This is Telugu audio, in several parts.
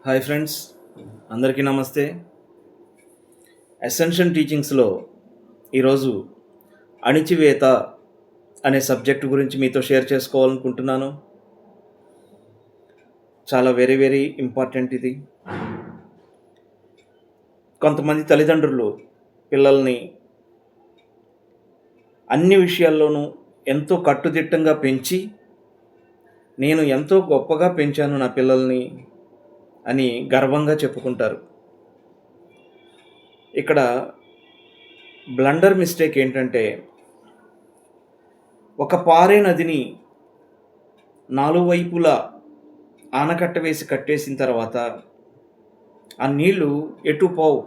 హాయ్ ఫ్రెండ్స్, అందరికీ నమస్తే. అసెన్షన్ టీచింగ్స్లో ఈరోజు అణిచివేత అనే సబ్జెక్ట్ గురించి మీతో షేర్ చేసుకోవాలనుకుంటున్నాను. చాలా వెరీ వెరీ ఇంపార్టెంట్ ఇది. కొంతమంది తల్లిదండ్రులు పిల్లల్ని అన్ని విషయాల్లోనూ ఎంతో కట్టుదిట్టంగా పెంచి, నేను ఎంతో గొప్పగా పెంచాను నా పిల్లల్ని అని గర్వంగా చెప్పుకుంటారు. ఇక్కడ బ్లండర్ మిస్టేక్ ఏంటంటే, ఒక పారే నదిని నాలుగు వైపులా ఆనకట్ట వేసి కట్టేసిన తర్వాత ఆ నీళ్లు ఎటు పోవు,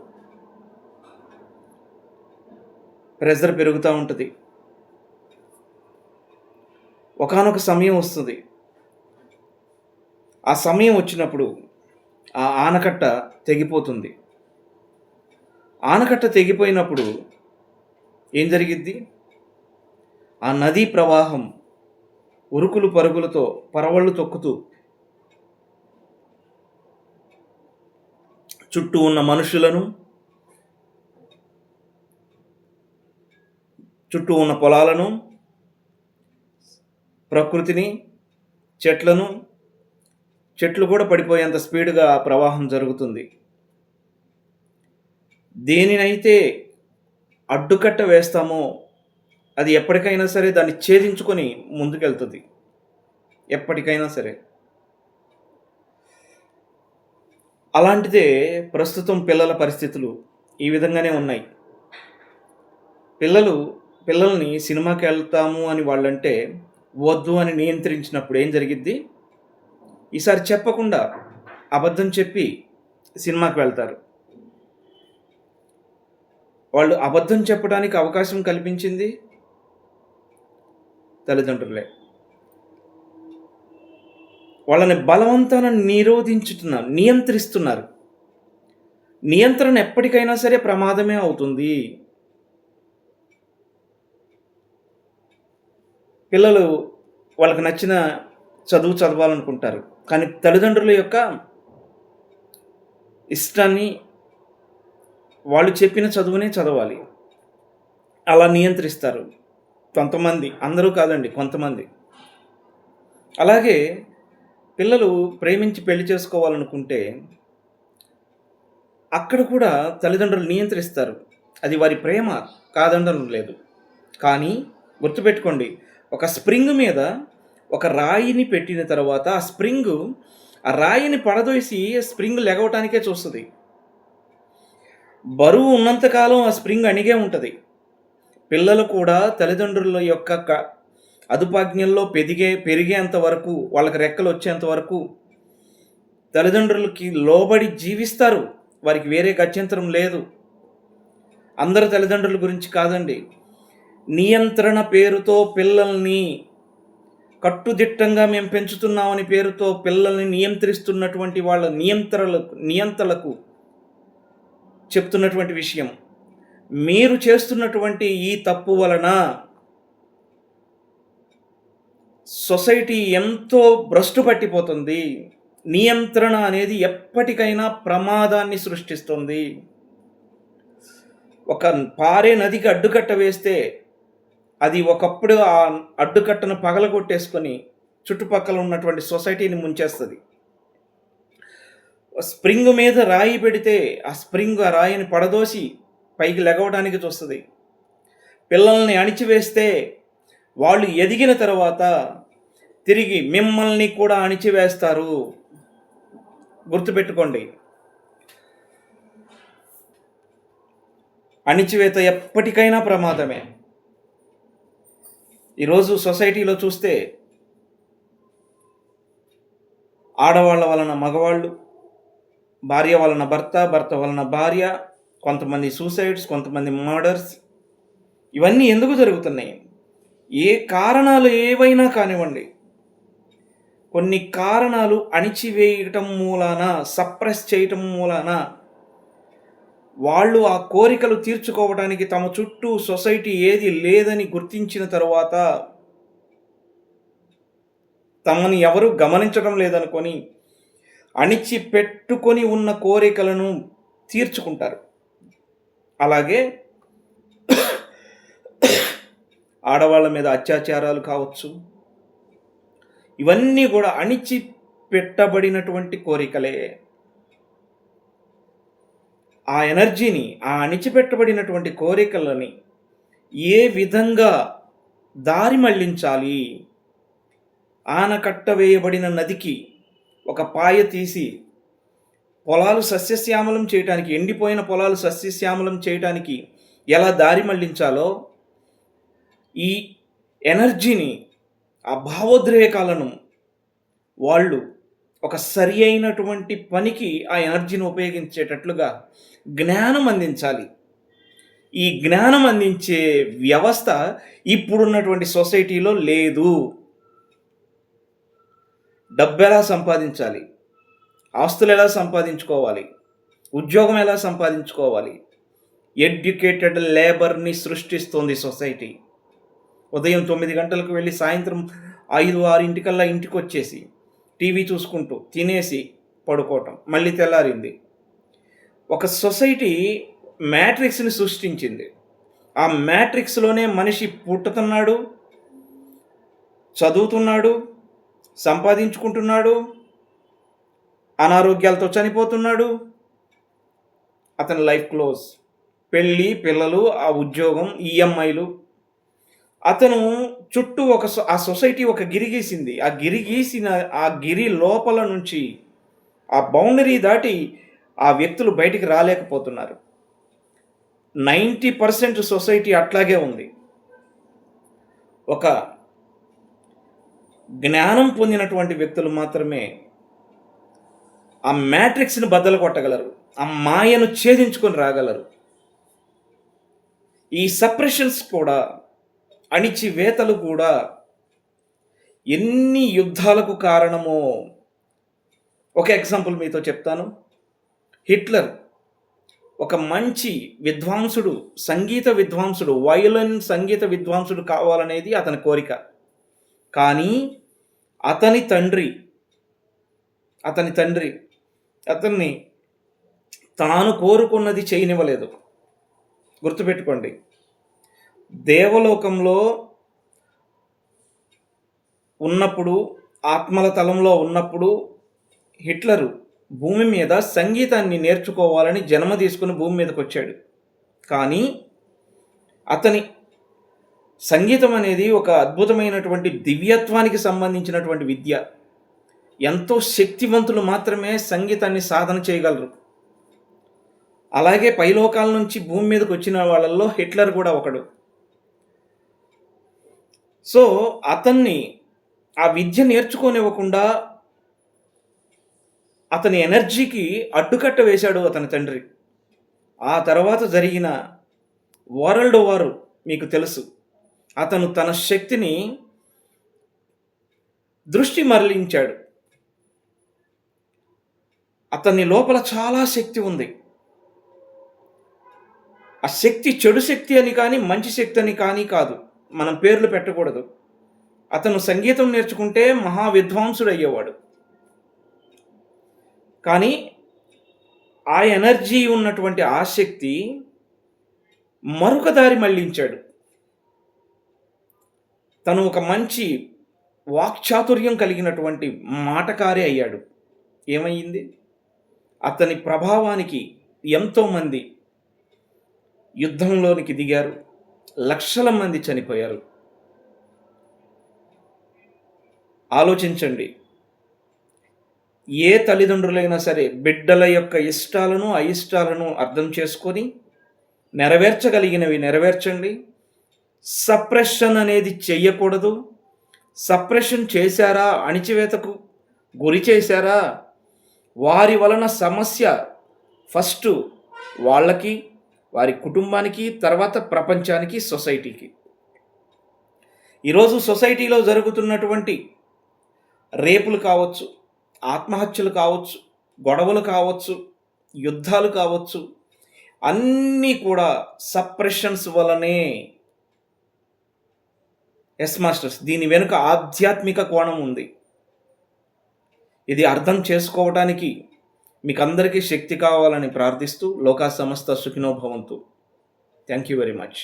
ప్రెజర్ పెరుగుతూ ఉంటుంది. ఒకానొక సమయం వస్తుంది. ఆ సమయం వచ్చినప్పుడు ఆ ఆనకట్ట తెగిపోతుంది. ఆనకట్ట తెగిపోయినప్పుడు ఏం జరిగిద్ది? ఆ నదీ ప్రవాహం ఉరుకులు పరుగులతో పరవళ్ళు తొక్కుతూ చుట్టూ ఉన్న మనుషులను, చుట్టూ ఉన్న పొలాలను, ప్రకృతిని, చెట్లు కూడా పడిపోయేంత స్పీడ్గా ఆ ప్రవాహం జరుగుతుంది. దేనినైతే అడ్డుకట్ట వేస్తామో అది ఎప్పటికైనా సరే దాన్ని ఛేదించుకొని ముందుకెళ్తుంది. ఎప్పటికైనా సరే. అలాంటిదే ప్రస్తుతం పిల్లల పరిస్థితులు ఈ విధంగానే ఉన్నాయి. పిల్లల్ని సినిమాకి వెళ్తాము అని వాళ్ళంటే వద్దు అని నియంత్రించినప్పుడు ఏం జరిగిద్ది? ఈసారి చెప్పకుండా అబద్ధం చెప్పి సినిమాకి వెళ్తారు. వాళ్ళు అబద్ధం చెప్పడానికి అవకాశం కల్పించింది తల్లిదండ్రులే. వాళ్ళని బలవంతాన నియంత్రిస్తున్నారు. నియంత్రణ ఎప్పటికైనా సరే ప్రమాదమే అవుతుంది. పిల్లలు వాళ్ళకి నచ్చిన చదువు చదవాలనుకుంటారు, కానీ తల్లిదండ్రుల యొక్క ఇష్టాన్ని, వాళ్ళు చెప్పిన చదువునే చదవాలి అలా నియంత్రిస్తారు కొంతమంది. అందరూ కాదండి, కొంతమంది. అలాగే పిల్లలు ప్రేమించి పెళ్లి చేసుకోవాలనుకుంటే అక్కడ కూడా తల్లిదండ్రులు నియంత్రిస్తారు. అది వారి ప్రేమ, కాదనడం లేదు. కానీ గుర్తుపెట్టుకోండి, ఒక స్ప్రింగ్ మీద ఒక రాయిని పెట్టిన తర్వాత ఆ రాయిని పడదోసి స్ప్రింగ్ లెగవటానికే చూస్తుంది. బరువు ఉన్నంతకాలం ఆ స్ప్రింగ్ అణిగే ఉంటుంది. పిల్లలు కూడా తల్లిదండ్రుల యొక్క అదుపాజ్ఞల్లో పెరిగేంత వరకు, వాళ్ళకి రెక్కలు వచ్చేంత వరకు తల్లిదండ్రులకి లోబడి జీవిస్తారు. వారికి వేరే గత్యంతరం లేదు. అందరు తల్లిదండ్రుల గురించి కాదండి. నియంత్రణ పేరుతో పిల్లల్ని కట్టుదిట్టంగా మేము పెంచుతున్నామని పేరుతో పిల్లల్ని నియంత్రిస్తున్నటువంటి వాళ్ళ నియంతలకు చెప్తున్నటువంటి విషయం, మీరు చేస్తున్నటువంటి ఈ తప్పు వలన సొసైటీ ఎంతో భ్రష్టు పట్టిపోతుంది. నియంత్రణ అనేది ఎప్పటికైనా ప్రమాదాన్ని సృష్టిస్తుంది. ఒక పారే నదికి అడ్డుకట్ట వేస్తే అది ఒకప్పుడు ఆ అడ్డుకట్టను పగలగొట్టేసుకొని చుట్టుపక్కల ఉన్నటువంటి సొసైటీని ముంచేస్తుంది. స్ప్రింగ్ మీద రాయి పెడితే ఆ రాయిని పడదోసి పైకి లెగవడానికి చూస్తుంది. పిల్లల్ని అణిచివేస్తే వాళ్ళు ఎదిగిన తర్వాత తిరిగి మిమ్మల్ని కూడా అణిచివేస్తారు. గుర్తుపెట్టుకోండి, అణిచివేత ఎప్పటికైనా ప్రమాదమే. ఈరోజు సొసైటీలో చూస్తే ఆడవాళ్ళ వలన మగవాళ్ళు, భార్య వలన భర్త వలన భార్య, కొంతమంది సూసైడ్స్, కొంతమంది మర్డర్స్, ఇవన్నీ ఎందుకు జరుగుతున్నాయి? ఏ కారణాలు ఏవైనా కానివ్వండి, కొన్ని కారణాలు అణిచివేయటం మూలాన, సప్రెస్ చేయటం మూలాన వాళ్ళు ఆ కోరికలు తీర్చుకోవడానికి తమ చుట్టూ సొసైటీ ఏది లేదని గుర్తించిన తర్వాత, తమని ఎవరు గమనించడం లేదనుకొని అణిచిపెట్టుకొని ఉన్న కోరికలను తీర్చుకుంటారు. అలాగే ఆడవాళ్ళ మీద అత్యాచారాలు కావచ్చు, ఇవన్నీ కూడా అణిచిపెట్టబడినటువంటి కోరికలే. ఆ ఎనర్జీని, ఆ అణిచిపెట్టబడినటువంటి కోరికలని ఏ విధంగా దారి మళ్లించాలి, ఆనకట్ట వేయబడిన నదికి ఒక పాయ తీసి పొలాలు సస్యశ్యామలం చేయటానికి, ఎండిపోయిన పొలాలు సస్యశ్యామలం చేయటానికి ఎలా దారి మళ్లించాలో, ఈ ఎనర్జీని, ఆ భావోద్రేకాలను వాళ్ళు ఒక సరి అయినటువంటి పనికి ఆ ఎనర్జీని ఉపయోగించేటట్లుగా జ్ఞానం అందించాలి. ఈ జ్ఞానం అందించే వ్యవస్థ ఇప్పుడున్నటువంటి సొసైటీలో లేదు. డబ్బు ఎలా సంపాదించాలి, ఆస్తులు ఎలా సంపాదించుకోవాలి, ఉద్యోగం ఎలా సంపాదించుకోవాలి, ఎడ్యుకేటెడ్ లేబర్ని సృష్టిస్తుంది సొసైటీ. ఉదయం 9 గంటలకు వెళ్ళి సాయంత్రం 5-6 ఇంటికి వచ్చేసి టీవీ చూసుకుంటూ తినేసి పడుకోవటం, మళ్ళీ తెల్లారింది. ఒక సొసైటీ మ్యాట్రిక్స్ని సృష్టించింది. ఆ మ్యాట్రిక్స్లోనే మనిషి పుట్టుతున్నాడు, చదువుతున్నాడు, సంపాదించుకుంటున్నాడు, అనారోగ్యాలతో చనిపోతున్నాడు, అతని లైఫ్ క్లోజ్. పెళ్ళి, పిల్లలు, ఆ ఉద్యోగం, ఈఎంఐలు. అతను చుట్టూ ఆ సొసైటీ ఒక గిరి గీసింది. ఆ గిరి లోపల నుంచి, ఆ బౌండరీ దాటి ఆ వ్యక్తులు బయటికి రాలేకపోతున్నారు. 90% సొసైటీ అట్లాగే ఉంది. ఒక జ్ఞానం పొందినటువంటి వ్యక్తులు మాత్రమే ఆ మ్యాట్రిక్స్ని బద్దలు కొట్టగలరు, ఆ మాయను ఛేదించుకొని రాగలరు. ఈ సప్రెషన్స్ కూడా, అణిచివేతలు కూడా ఎన్ని యుద్ధాలకు కారణమో ఒక ఎగ్జాంపుల్ మీతో చెప్తాను. హిట్లర్ ఒక మంచి విద్వాంసుడు, సంగీత విద్వాంసుడు, వయోలిన్ సంగీత విద్వాంసుడు కావాలనేది అతని కోరిక. కానీ అతని తండ్రి అతన్ని తాను కోరుకున్నది చేయనివ్వలేదు. గుర్తుపెట్టుకోండి, దేవలోకంలో ఉన్నప్పుడు, ఆత్మల తలంలో ఉన్నప్పుడు హిట్లరు భూమి మీద సంగీతాన్ని నేర్చుకోవాలని జన్మ తీసుకుని భూమి మీదకి వచ్చాడు. కానీ అతని సంగీతం అనేది ఒక అద్భుతమైనటువంటి దివ్యత్వానికి సంబంధించినటువంటి విద్య. ఎంతో శక్తివంతులు మాత్రమే సంగీతాన్ని సాధన చేయగలరు. అలాగే పైలోకాల నుంచి భూమి మీదకి వచ్చిన వాళ్ళల్లో హిట్లర్ కూడా ఒకడు. సో అతన్ని ఆ విద్య నేర్చుకోనివ్వకుండా అతని ఎనర్జీకి అడ్డుకట్ట వేశాడు అతని తండ్రి. ఆ తర్వాత జరిగిన వరల్డ్ వార్ మీకు తెలుసు. అతను తన శక్తిని దృష్టి మరలించాడు. అతని లోపల చాలా శక్తి ఉంది. ఆ శక్తి చెడు శక్తి అని కానీ, మంచి శక్తి అని కానీ కాదు. మనం పేర్లు పెట్టకూడదు. అతను సంగీతం నేర్చుకుంటే మహా విద్వాంసుడు అయ్యేవాడు. కానీ ఆ ఎనర్జీ ఉన్నటువంటి ఆ శక్తి మరొక దారి మళ్లించాడు. తను ఒక మంచి వాక్చాతుర్యం కలిగినటువంటి మాటకారి అయ్యాడు. ఏమయ్యింది? అతని ప్రభావానికి ఎంతోమంది యుద్ధంలోనికి దిగారు, లక్షల మంది చనిపోయారు. ఆలోచించండి, ఏ తల్లిదండ్రులైనా సరే బిడ్డల యొక్క ఇష్టాలను, అయిష్టాలను అర్థం చేసుకొని నెరవేర్చగలిగినవి నెరవేర్చండి. సప్రెషన్ అనేది చెయ్యకూడదు. సప్రెషన్ చేశారా, అణిచివేతకు గురి చేశారా, వారి వలన సమస్య ఫస్ట్ వాళ్ళకి, వారి కుటుంబానికి, తర్వాత ప్రపంచానికి, సొసైటీకి. ఈరోజు సొసైటీలో జరుగుతున్నటువంటి రేపులు కావచ్చు, ఆత్మహత్యలు కావచ్చు, గొడవలు కావచ్చు, యుద్ధాలు కావచ్చు, అన్నీ కూడా సప్రెషన్స్ వలనే. ఎస్ మాస్టర్స్, దీని వెనుక ఆధ్యాత్మిక కోణం ఉంది. ఇది అర్థం చేసుకోవడానికి మీకు అందరికీ శక్తి కావాలని ప్రార్థిస్తూ లోకా సమస్త సుఖినో భవంతు. Thank you very much.